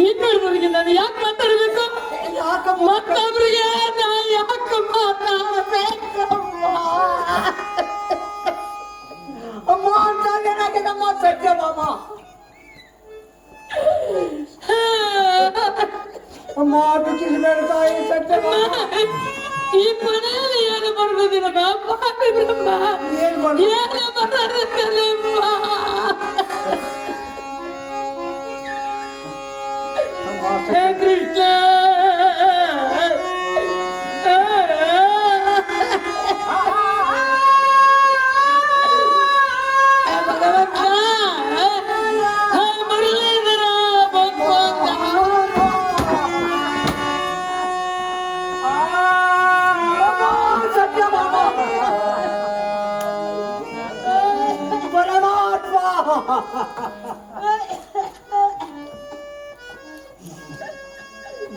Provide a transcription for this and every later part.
ಇನ್ನೊಬ್ಬರಿಗೆ ನಾನು ಯಾಕೆ ಮಾತಾಡಬೇಕು? ಮತ್ತೊಬ್ಬರಿಗೆ ನಾನು ಯಾಕೆ ಮಾತಾಡಬೇಕಮ್ಮ? ಅಮ್ಮ ಅಂತಾಗೇನಾಗೆ ನಮ್ಮ ಸತ್ಯ ಮಾಮ. ಅಮ್ಮ ಬಿಚ್ಚಿಸಬೇಡ ತಾಯಿ ಸತ್ಯ ಮಾಮ. ಈ ಮನೆಯಲ್ಲಿ ಏನು ಬರುವುದಿಲ್ಲ ಪಾಪಿ ಬ್ರಹ್ಮ, ಏನು ಬರುತ್ತಲ್ಲಮ್ಮ. ಹೇ ಕೃಷ್ಣ,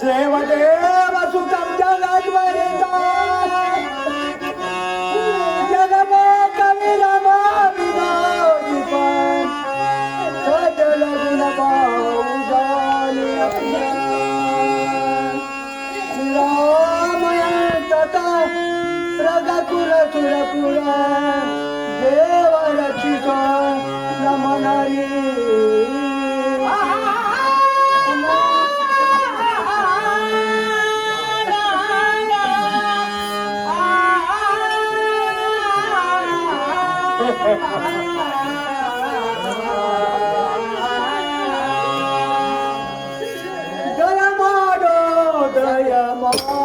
ದೇವ ದೇವ ಸುತಂ ಜಗದ್ವರಿತ ಜಗಮೇ ಕವಿರಮ ವಿನೋದಿಪ ಸಜಲ ಗುಣ ಬಾಹುಜಾನಿ ರಾಮಯ ತಥಾ ರಘುಕುಲ ಸುರಪುರ ದೇವ ರಕ್ಷಿತ ನಮನರಿ. ದಯ ಮಾಡೋ ದಯ ಮಾಡೋ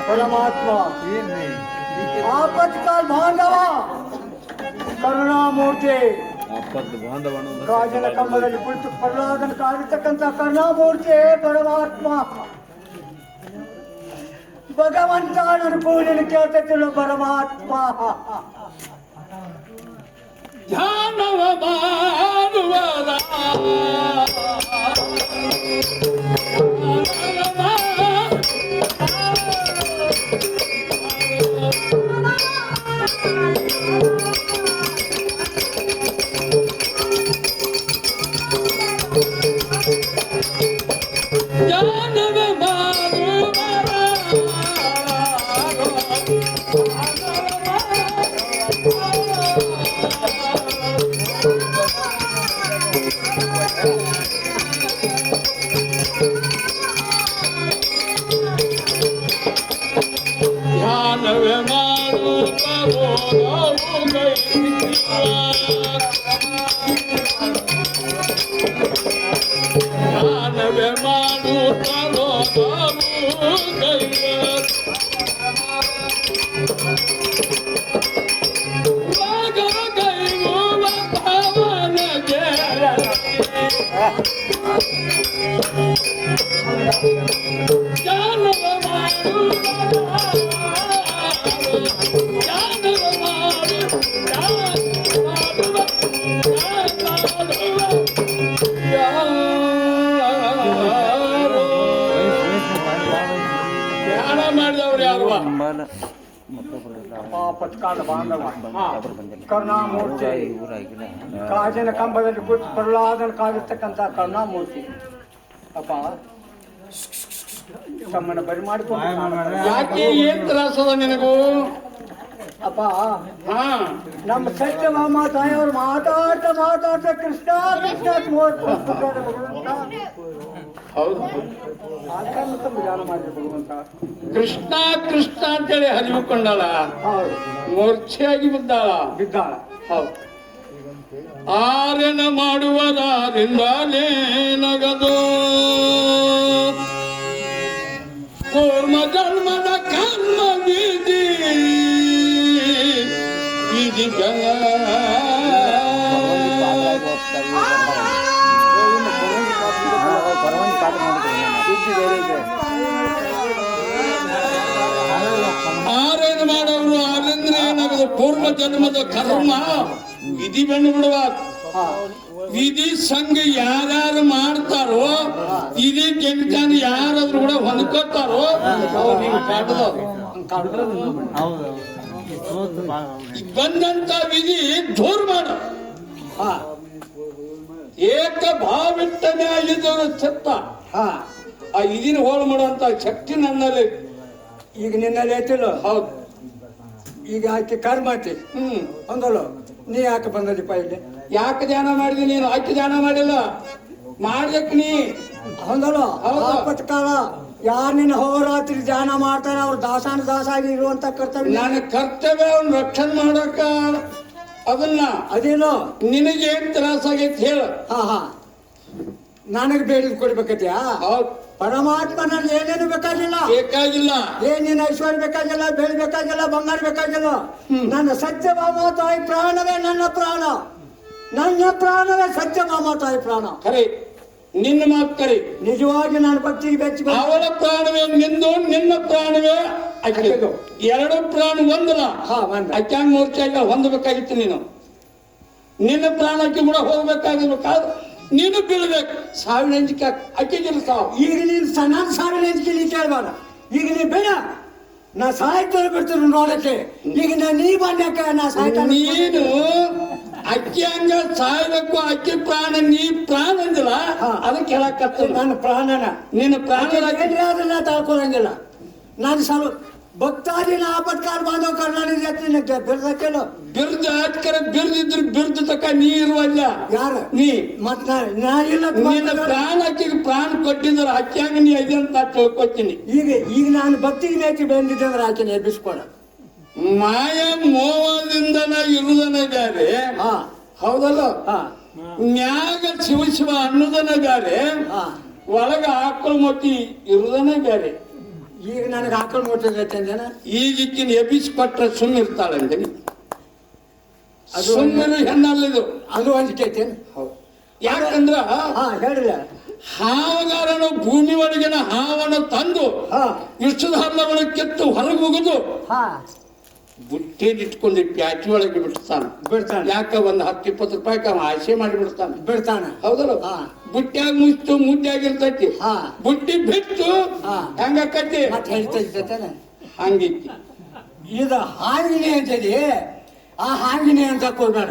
परमात्मा आपत्काल बांधव ಕರುಣಾಮೂರ್ತಿ ಕಾಜನ ಕಂಬದಲ್ಲಿ ಕುಳಿತು ಪ್ರಹ್ಲಾದನ ಕಾದಿರ್ತಕ್ಕಂಥ ಕರುಣಾಮೂರ್ತಿ ಪರಮಾತ್ಮ ಭಗವಂತ ನನ್ನ ಪೂಜೆಯನ್ನು ಕೇಳ್ತಿಲ್ಲ ಪರಮಾತ್ಮ. ಧ್ಯಾನವ ಮಾಡುವರ ಪತ್ಕಾಲ ಬಾಂಧವ ಕರುಣಾಮೂರ್ತಿ ಕಾಜನ ಕಂಬದಲ್ಲಿ ಕುಳಿತು ಪ್ರಹ್ಲಾದನ ಕಾದಿರ್ತಕ್ಕಂಥ ಕರುಣಾಮೂರ್ತಿ. ಅಪ್ಪ ತಮ್ಮನ್ನ ಬರಿ ಮಾಡಿಕೊಂಡು ಯಾಕೆ ಏನ್ ತ್ರಾಸದ ನಿನಗೂ? ಅಪ್ಪ ಹಾ ನಮ್ಮ ಸತ್ಯಭಾಮ ತಾಯಿಯವರು ಮಾತಾಡ್ತಾ ಕೃಷ್ಣ ಕೃಷ್ಣ ಅಂತ ನೋಡ್ಕೊಂಡು ಭಗವಂತ ಹೌದು ಆಕಾಂತ ಧ್ಯಾನ ಮಾಡಿದ್ರು ಭಗವಂತ. ಕೃಷ್ಣ ಕೃಷ್ಣ ಅಂತೇಳಿ ಹರಿದುಕೊಂಡಾಳ, ಹೌದು ಮೂರ್ಛೆಯಾಗಿ ಬಿದ್ದಾಳ. ಬಿದ್ದಾಳ. ಹೌದು ಆರ್ಯನ ಮಾಡುವದಾರಿಂದಲೇ ನಗದು ಕೂರ್ಮ ಜನ್ಮದ ಕರ್ಮ ವಿಧಿ ವಿಧಿಗಳ ಆರ್ಯನ ಮಾಡೋರು ಆರ್ಯಂದ್ರ ಏನಾಗದು ಪೂರ್ವ ಜನ್ಮದ ಕರ್ಮ ವಿಧಿ ಬಂದು ಬಿಡುವ ವಿಧಿ ಸಂಘ ಯಾರ್ಯಾರು ಮಾಡ್ತಾರೋ ಇದೇ ಕೆಮಿಕಲ್ ಯಾರಾದ್ರೂ ಕೂಡ ಹೊಂದ್ಕೋತಾರೋ ಅವ್ರಿಗೆ ಬಂದಂತ ವಿಧಿ ದೂರ ಮಾಡ ಏಕ ಭಾವಿಟ್ಟ ನ್ಯಾಯದವರ ಸತ್ತ ಆ ಇದಿನ ಹೋಳು ಮಾಡುವಂತ ಶಕ್ತಿ ನನ್ನಲ್ಲಿ ಈಗ ನಿನ್ನಲ್ಲಿ ಐತಿಲ್ಲ. ಹೌದು ಈಗ ಆಕೆ ಕರ್ಮ ಐತಿ ಅಂದಳು. ನೀ ಯಾಕೆ ಬಂದದಿಪ್ಪ ಇಲ್ಲಿ? ಯಾಕೆ ಧ್ಯಾನ ಮಾಡಿದಿ ನೀನು? ಆಕೆ ಧ್ಯಾನ ಮಾಡಿಲ್ಲ, ಮಾಡ್ಬೇಕು ನೀ ಹೌದಲ್ಲ. ಹೌದು. ಆಪತ್ ಕಾಲ ಯಾರು ನಿನ್ನ ಹೋರಾತ್ರಿ ಧ್ಯಾನ ಮಾಡ್ತಾರೆ ಅವ್ರು ದಾಸಾಗಿ ಇರುವಂತ ಕರ್ತವ್ಯ. ನನ್ನ ಕರ್ತವ್ಯ ಅವ್ನ ರಕ್ಷಣೆ ಮಾಡಕ ಅದನ್ನ ಅದೇನೋ ನಿನಗೇನ್ ತ್ರಾಸಾಗೈತಿ ಹೇಳ. ಹಾ ನನಗೆ ಬೇಡಿದ್ ಕೊಡ್ಬೇಕತ್ಯಾ? ಹೌದು ಪರಮಾತ್ಮ ನನಗೆ ಏನೇನು ಬೇಕಾಗಿಲ್ಲ, ಬೇಕಾಗಿಲ್ಲ. ಏನೇನು ಐಶ್ವರ್ಯ ಬೇಕಾಗಿಲ್ಲ, ಬೆಳೆ ಬೇಕಾಗಿಲ್ಲ, ಬಂಗಾರ ಬೇಕಾಗಿಲ್ಲ. ನನ್ನ ಸತ್ಯಭಾಮ ತಾಯಿ ಪ್ರಾಣವೇ ನನ್ನ ಪ್ರಾಣ, ನನ್ನ ಪ್ರಾಣವೇ ಸತ್ಯಭಾಮ ತಾಯಿ ಪ್ರಾಣ. ಖರೆ ನಿನ್ನ ಮಾತು ಖರೆ. ನಿಜವಾಗಿ ನಾನು ಭಕ್ತಿಗೆ ಬೆಚ್ಚ ಅವಳ ಪ್ರಾಣವೇ ನಿಂದು, ನಿನ್ನ ಪ್ರಾಣವೇ ಆಕೆದು. ಎರಡು ಪ್ರಾಣ ಒಂದಲ್ಲ. ಅಕ್ಕಾಂಗ್ ಮೂರ್ತಿಯಾಗ ಹೊಂದಬೇಕಾಗಿತ್ತು ನೀನು. ನಿನ್ನ ಪ್ರಾಣಕ್ಕೆ ಕೂಡ ಹೋಗ್ಬೇಕಾಗಿರ್ಬೇಕಾದ ನೀನು ಬೀಳ್ಬೇಕು. ಸಾವಿನ ಅಂಜಿಕೆ ಅಕ್ಕಿಗಿಲ್ಲ ಸಾವು. ಈಗ ನೀನು ನನ್ನ ಸಾವಿನ ಅಂಜಿಕೆ ನೀ ಕೇಳಬೇಡ. ಈಗ ನೀ ಬೇಡ, ನಾ ಸಾಯ್ತಾರೆ ಬಿಡ್ತೀನಿ ನೋಡಕ್ಕೆ. ಈಗ ನೀ ಬಂದ್ಯಾಕ ನಾ ಸಾಯ್ತಾನೆ. ನೀನು ಅಕ್ಕಿ ಹಂಗ ಸಾಯ್ಬೇಕು, ಅಕ್ಕಿ ಪ್ರಾಣ ನೀ ಪ್ರಾಣ ಅಂದಿಲ್ಲ, ಅದಕ್ಕೆ ಹೇಳಕತ್ತ. ನನ್ನ ಪ್ರಾಣನ ನಿನ್ನ ಪ್ರಾಣ ಏನ್ರಿ ಅದನ್ನ ತಾಳ್ಕೊಳಂಗಿಲ್ಲ. ನಾನು ಸಲ ಭಕ್ತಾದಿನ ಆಪತ್ಕಾಲ ಬಾಂಧವ ಕರ್ನಾಟಕ ಬಿರ್ದಕ್ಕೇನು ಬಿರ್ದು ಆಟ್ಕರ ಬಿರ್ದಿದ್ರು ಬಿರ್ದು ತಕ ನೀ ಇರುವಲ್ಲ. ಯಾರು ನೀ ಮತ್ ನಾ ಇಲ್ಲ. ನಿನ್ನ ಪ್ರಾಣ ಅಕ್ಕಿಗೆ ಪ್ರಾಣ ಕೊಟ್ಟಿದ್ರೆ ಅಕ್ಕಿ ಹಂಗ ನೀ ಐದೆ ಅಂತ ನಾ ತಿಳ್ಕೊತೀನಿ. ಈಗ ನಾನು ಭಕ್ತಿಗೆ ಮೇತಿ ಬಂದಿದ್ದೆ ಅಂದ್ರೆ ಆಕೆನ ಎಬ್ಬಿಸ್ಕೊಡ. ಮಾಯ ಮೋಹದಿಂದನ ಇರುದನ ಬ್ಯಾರೆ. ಹೌದಲ್ಲ. ನ್ಯಾಗ ಶಿವ ಶಿವ ಅನ್ನೋದನ ಬ್ಯಾರೆ, ಒಳಗ ಆಕಳು ಮೊಟ್ಟಿ ಇರುದನ ಬ್ಯಾರೆ. ಈಗ ನನಗೆ ಆಕಳು ಮುಟ್ಟಿದ್ರೇನ ಈಗಿಕ್ಕಿನ ಎಬ್ಬಿಸ್ಕೊಟ್ರೆ ಸುಮ್ಮನೆ ಇರ್ತಾಳಂತೆ. ಸುಮ್ಮನೆ ಹೆಣ್ಣಲ್ಲಿದು ಅದು ಅಂಜಿಕೆ. ಯಾಕಂದ್ರ ಹೇಳಿಲ್ಲ, ಹಾವಗಾರನು ಭೂಮಿ ಒಳಗಿನ ಹಾವನ್ನು ತಂದು ವಿಷ್ಣುಧಾರಣ ಕೆತ್ತು ಹೊರಗೆ ಹೋಗುದು ಬುಟ್ಟೇಲಿ ಇಟ್ಕೊಂಡು ಪ್ಯಾಟಿ ಒಳಗೆ ಬಿಡ್ತಾನೆ. ಯಾಕ ಒಂದ್ 10-20 ರೂಪಾಯಿ ಅವ ಆಸೆ ಮಾಡಿ ಬಿಡ್ತಾನೆ. ಹೌದಲ್ಲ. ಬುಟ್ಟ್ಯಾಗ ಮುಚ್ಚು ಮುದ್ದಾಗಿರ್ತೈತಿ. ಬುಟ್ಟಿ ಬಿಟ್ಟು ಹೆಂಗಕ್ಕತಿ ಹಂಗಿಕ್ಕಿ. ಇದು ಹಾಂಗಿನಿ ಅಂತದಿ, ಆ ಹಾಂಗಿನಿ ಅಂತ ಕೊಡ್ಬೇಡ.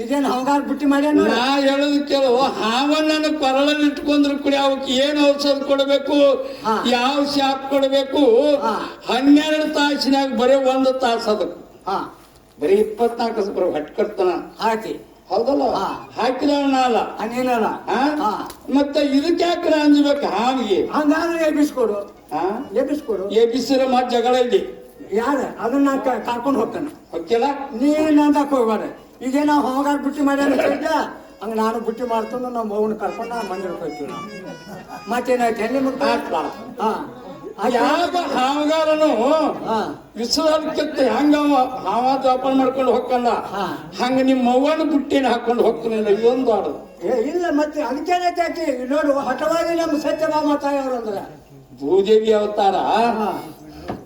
ಇದೇನು ಹಂಗಾರ ಬುಟ್ಟಿ ಮಾಡ್ಯಾನ. ನಾ ಹೇಳೋದು ಕೆಲವು ಹಾವನ್ನ ಕೊರಳಲ್ಲಿ ಇಟ್ಕೊಂಡ್ರು ಕೂಡ ಅವಕ್ಕೆ ಏನ್ ಔಷಧ ಕೊಡಬೇಕು, ಯಾವ ಶಾಪ್ ಕೊಡಬೇಕು. 12 ತಾಸಿನಾಗ ಬರೀ 1 ತಾಸು ಅದಕ್ಕೆ ಬರೀ 24 ಬರೋ ಹಟ್ಕರ್ತನ ಹಾಕಿ. ಹೌದಲ್ಲ. ಹಾಕಿದವನಲ್ಲ ಹಂಗೇನಲ್ಲ. ಮತ್ತೆ ಇದಕ್ಕೆ ಯಾಕೆ ಅಂಜಬೇಕು ಹಾವಿಗೆ? ಹಂಗಾದ್ರೆ ಎಬ್ಬಿಸ್ಕೊಡು. ಎಬ್ಬಿಸಿರ ಮತ್ ಜಗಳ ಇಲ್ಲಿ ಯಾರ ಅದನ್ನ ಕರ್ಕೊಂಡು ಹೋಗ್ತಾನೆ. ಓಕೆಲ್ಲ. ನೀನ್ ಅಂತ ಹೋಗ್ಬಾರ. ಈಗ ನಾವು ಹೋಗಾರ ಬುಟ್ಟಿ ಮಾಡ್ಯಾರ ಹಂಗ ನಾನು ಬುಟ್ಟಿ ಮಾಡ್ತಾನು. ನಮ್ಮ ಮಗನ ಕರ್ಕೊಂಡು ನಾವು ಮಂದಿರಕ್ಕೆ ಹೋಗ್ತೀವಿ. ಮತ್ತೇನಾಯ್ತು ಎಲ್ಲಿ ಯಾವ ಹಾವಗಾರನು ವಿಶ್ವದಕ್ಕಿಂತ ಹೆಂಗ ಹಾವ ಜೋಪಾನ ಮಾಡ್ಕೊಂಡು ಹೋಗ್ಕಂದ ಹಂಗ ನಿಮ್ಮ ಅವ್ವನ ಬುಟ್ಟಿನ ಹಾಕೊಂಡು ಹೋಗ್ತಾನೆ. ಇದೊಂದು ಆಡೋದು ಇಲ್ಲ. ಮತ್ತೆ ಅದಕ್ಕೇನೈತೆ ಆಕಿ ನೋಡು, ಹಠವಾಗಿ ನಮ್ಮ ಸತ್ಯಭಾಮ ತಾಯಿ ಅವ್ರು ಅಂದ್ರೆ ಭೂದೇವಿ ಅವತಾರ.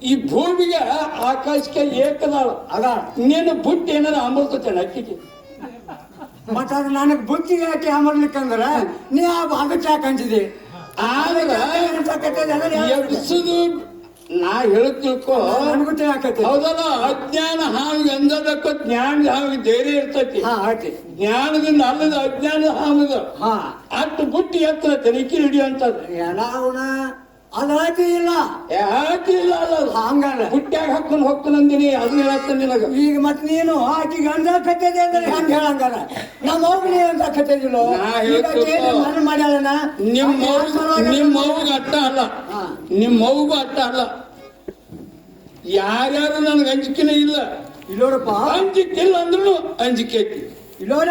ಈ ಭೂಮಿಗೆ ಆಕಾಶಕ್ಕೆ ಏಕದಾಳ ಅದ. ನೀನು ಬುಟ್ಟಿ ಏನಾರ ಅಮೃತ ಅಕ್ಕಿಗೆ. ಮತ್ತ ಅದು ನನಗ್ ಬುಟ್ಟಿಗೆ ಯಾಕೆ ಅಮರ್ಲಿಕ್ಕಂದ್ರ ನೀ ಅದಕ್ಕೆ ಯಾಕೆ ಅಂಜಿದೆ? ಎಬ್ಬಿಸುದು ನಾ ಹೇಳಕ್ ತಿಳ್ಕೊ. ಹೌದಲ್ಲ. ಅಜ್ಞಾನ ಹಾವಿಗೆ ಅಂದಬೇಕು, ಜ್ಞಾನದ ಹಾವಿಗೆ ಧೈರ್ಯ ಇರ್ತೈತಿ. ಜ್ಞಾನದಿಂದ ಅಲ್ಲದ ಅಜ್ಞಾನದ ಹಾವಿಗೆ ಅಷ್ಟು ಬುಟ್ಟಿ ಎತ್ತರ ತನಿಖೆ ಹಿಡಿಯುವಂತದ್ದು. ಅದಾಯ್ತು ಇಲ್ಲ ಯಾಕೆ ಇಲ್ಲ ಅಲ್ಲ ಹಂಗಲ್ಲ ಹುಟ್ಟ್ಯಾಗ ಹಾಕೊಂಡು ಹೋಗ್ತಾನಂದಿನಿ ಅದನ್ನ ಹೇಳತ್ತ ನಿನಗ ಈಗ ಮತ್ ನೀನು ಆಕಿಗೆ ಅಂದ ಕಟ್ಟಿದೆ ಅಂದ್ರೆ ಹಂಗ ಹೇಳಂಗಾರ ನಮ್ಮ ಹೋಗ್ಲಿ ಅಂತ ಕಟ್ಟಿದಿಲ್ಲ ನಾ ಹೇಳ್ತಿರ್ತ. ಮನೆ ಮಾಡ್ಯಾಳನ ನಿಮ್ಮ ಅವ್ಗ ಅಟ್ಟ ಅಲ್ಲ ನಿಮ್ಮ ಅವ್ಗೂ ಅಟ್ಟ ಅಲ್ಲ ಯಾರ್ಯಾರು ನನ್ಗೆ ಅಂಜಿಕೆನೇ ಇಲ್ಲ ಇಲ್ಲೋಡಪ್ಪ ಅಂಜಿಕಿಲ್ಲ ಅಂದ್ರೂ ಅಂಜಿಕೆ ಐತಿ ಇಲ್ಲೋಡ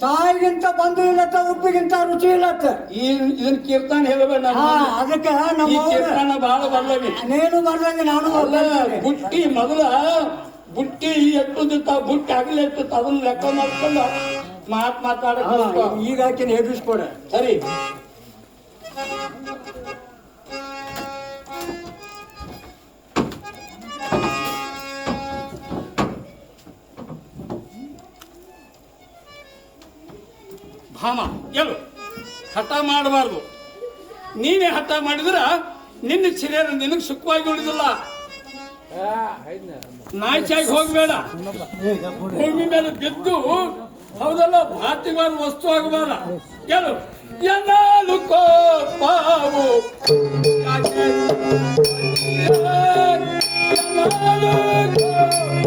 ತಾಯಿಗಿಂತ ಬಂದು ಇಲ್ಲತ್ತ ಉಪ್ಪಿಗಿಂತ ರುಚಿ ಇಲ್ಲತ್ತ ಇದನ್ನ ಕೀರ್ತನ ಹೇಳಬೇಡ ಅದಕ್ಕೆ ಈ ನಮ್ಮ ಕೀರ್ತನ ಬಹಳ ಬರ್ಲವಿ ನೀನು ಬರ್ದಂಗೆ ನಾನು ಅಲ್ಲ ಬುಟ್ಟಿ ಮೊದಲ ಬುಟ್ಟಿ ಎತ್ತುದಿತ್ತ ಬುಟ್ಟಿ ಆಗ್ಲೇ ಎತ್ತುತ್ತ ಅದನ್ನ ಲೆಕ್ಕ ಮಾಡ್ಕೊಂಡು ಮಾತಾಡ ಈಗ ಆಕಿನ ಎಬ್ಬಿಸ್ಕೊಡ ಸರಿ ಭಾಮ ಎಲು ಹಠ ಮಾಡಬಾರ್ದು ನೀನೇ ಹಠ ಮಾಡಿದ್ರ ನಿನ್ನ ಸಿರಿಯರ ನಿನಗೆ ಸುಖವಾಗಿ ಉಳಿದಿಲ್ಲ ನಾಚಾಗಿ ಹೋಗ್ಬೇಡ ಭೂಮಿ ಮೇಲೆ ಬಿದ್ದು ಹೌದಲ್ಲ ಭಾತಿವಾದ ವಸ್ತು ಆಗಬಾರ ಎಲು ಎನ್ನಾಲು ಕೋಪವು ಯಾಕೆ? ಎನ್ನಾಲು ಕೋಪವು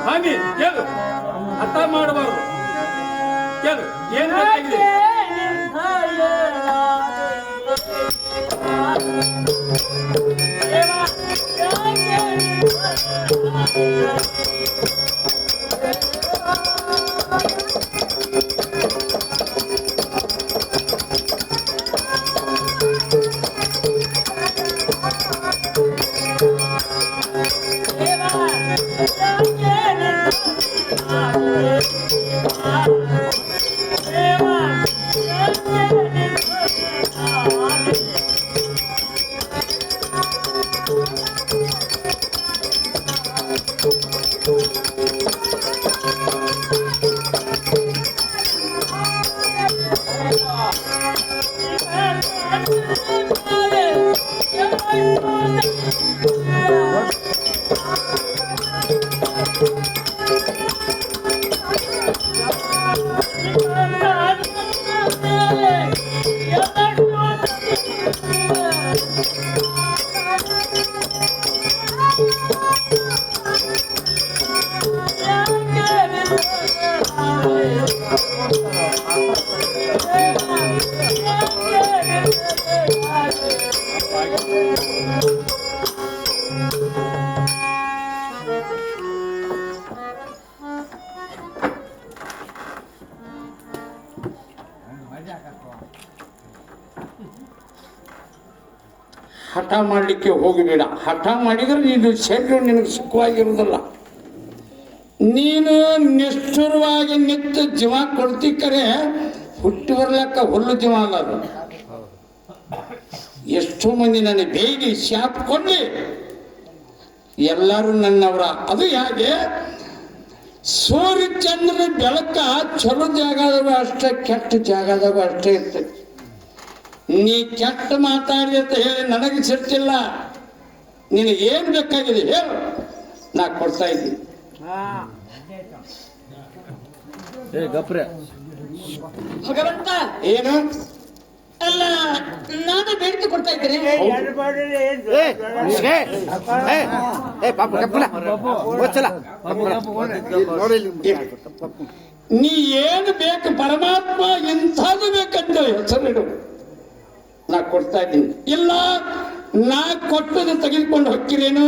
ಹಾಗೆ ಕೇಳು ಹಠ ಮಾಡಬಾರ್ದು ಕೇಳು ಏನ್ ಬೇಕಾಗಿದೆ ಹಠ ಮಾಡಲಿಕ್ಕೆ ಹೋಗಬೇಡ. ಹಠ ಮಾಡಿದ್ರೆ ನೀನು ಶರೀರ ನಿನಗೆ ಸುಖವಾಗಿರುವುದಿಲ್ಲ. ನೀನು ನಿಷ್ಠುರವಾಗಿ ನಿಂತು ಜೀವ ಕೊಡ್ತಿ ಕರೆ ಹುಟ್ಟಿ ಬರ್ಲಕ್ಕ ಹುಲ್ಲು ಜೀವ ಅಲ್ಲ ಅದು. ಎಷ್ಟೋ ಮಂದಿ ನನಗೆ ಬೇಗಿ ಶಾಪ್ ಕೊಡ್ಲಿ ಎಲ್ಲರೂ ನನ್ನವರ. ಅದು ಹೇಗೆ ಸೂರ್ಯ ಚಂದ್ರ ಬೆಳಕ ಚಲೋ ಜಾಗದಾಗ ಅಷ್ಟೇ, ಕೆಟ್ಟ ಜಾಗದಾಗ ಅಷ್ಟೇ ಇರ್ತೈತಿ. ನೀ ಕೆಟ್ಟ ಮಾತಾಡಿ ಅಂತ ಹೇಳಿ ನನಗೆ ಸಿಟ್ಟಿಲ್ಲ. ನಿನಗೆ ಏನ್ ಬೇಕಾಗಿದೆ ಹೇಳು, ನಾ ಕೊಡ್ತಾ ಇದ್ದೀನಿ. ಭಗವಂತ ಏನು ಅಲ್ಲ, ನಾನು ಬೇಡಿಕೆ ಕೊಡ್ತಾ ಇದ್ದೇನೆ. ನೀ ಏನು ಬೇಕು ಪರಮಾತ್ಮ ಎಂಥದ್ದು ಬೇಕಂತ ಹೆಸರಿಡು, ನಾ ಕೊಡ್ತಾ ಇದ್ದೀನಿ. ಇಲ್ಲ ನಾ ಕೊಟ್ಟದ್ದು ತೆಗೆದುಕೊಂಡು ಹೋಗ್ತಿರೇನು?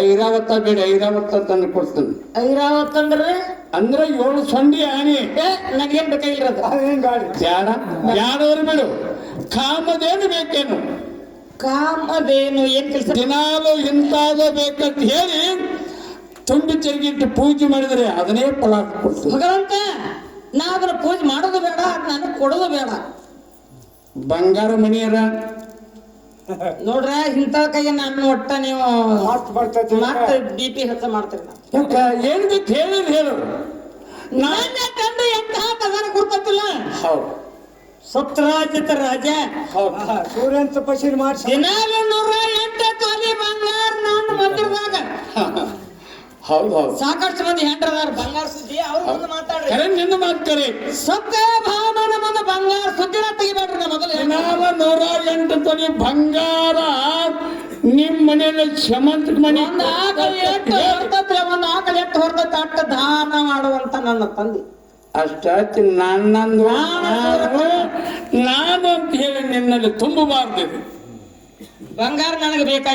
ಐರಾವತ ಬೇಡ, ಐರಾವತ ತಂದು ಕೊಡ್ತೀನಿ. ಐರಾವತ್ ಅಂದ್ರೆ ಅಂದ್ರೆ 7 ಸೊಂಡಿ ಆನೆ. ನನಗೇನ್ ಬೇಕಾಗಿರೋದು? ಬ್ಯಾಡ, ಬ್ಯಾಡವ್ರು ಬಿಡು. ಕಾಮದೇನು ಬೇಕೇನು? ಕಾಮಧೇನು ಏನ್ ಕೆಲಸ? ದಿನಾಲು ಇಂಥದ್ದು ಬೇಕಂತ ಹೇಳಿ ತುಂಬಿ ಚೆರ್ಗಿಟ್ಟು ಪೂಜೆ ಮಾಡಿದ್ರೆ ಅದನ್ನೇ ಫಲ ಕೊಡ್ತೀನಿ. ಭಗವಂತ, ನಾ ಅದನ್ನ ಪೂಜೆ ಮಾಡೋದು ಬೇಡ, ನನಗೆ ಕೊಡೋದು ಬೇಡ. ಬಂಗಾರ ಮಣಿಯರ ನೋಡ್ರ ಇಂಥ ಕೈಯ ನಾನು ಒಟ್ಟ ನೀವು ಮತ್ತೆ BP ಹೆಚ್ಚ ಮಾಡ್ತೀರಿ. ಯಾಕ ಏನ್ ಬೇಕು ಹೇಳಿದ್ ಹೇಳು. ನನ್ನ ಕಂಡು ಎಂತಹ ಪದಾರ ಗುರ್ತತಿಲ್ಲ. ಹೌದು ಸತ್ರಾಜಿತ ರಾಜ ಹೌದು ಸೂರ್ಯನ್ ತಪಸ್ಸಿನ ಮಾಡ್ಸಿ ದಿನಾಲು 108 ತೊಲಿ ಬಂಗಾರ ನಾನು ಮಂದಿರದಾಗ. ಹೌದು ಹೌದು ಸಾಕಷ್ಟು ಮಂದಿ ಹೆಂಡ್ರದಾರ ಬಂಗಾರ ಸುದ್ದಿ, ಅವ್ರ ಮುಂದೆ ಮಾತಾಡ್ರಿ. ಕರೆ ನಿನ್ನ ಮಾತು ಕರೆ. ಸತ್ಯ ಭಾವನ ಮುಂದೆ ಬಂಗಾರ ಸುದ್ದಿನ ತೆಗಿಬೇಡ್ರಿ. ನಾ ಮೊದಲು ದಿನಾಲ 108 ತೊಲಿ ಬಂಗಾರ ನಿಮ್ ಮನೆಯಲ್ಲಿ ಶಮಂತ ಮನೆ ಒಂದು ಆಕಳ ಎಟ್ಟು ಹೊರ್ತೈತಿ, ಒಂದು ಆಕಳ ಎಟ್ಟು ಹೊರ್ತೈತಿ ಅಟ್ಟ ದಾನ ಮಾಡುವಂತ ನನ್ನ ತಂದೆ. ಅಷ್ಟ ನನ್ನಂದು ನಾನು ಅಂತ ಹೇಳಿ ನಿನ್ನಲ್ಲಿ ತುಂಬಬಾರ್ದು. ಬಂಗಾರ ನನಗೆ ಬೇಕಾಗಿ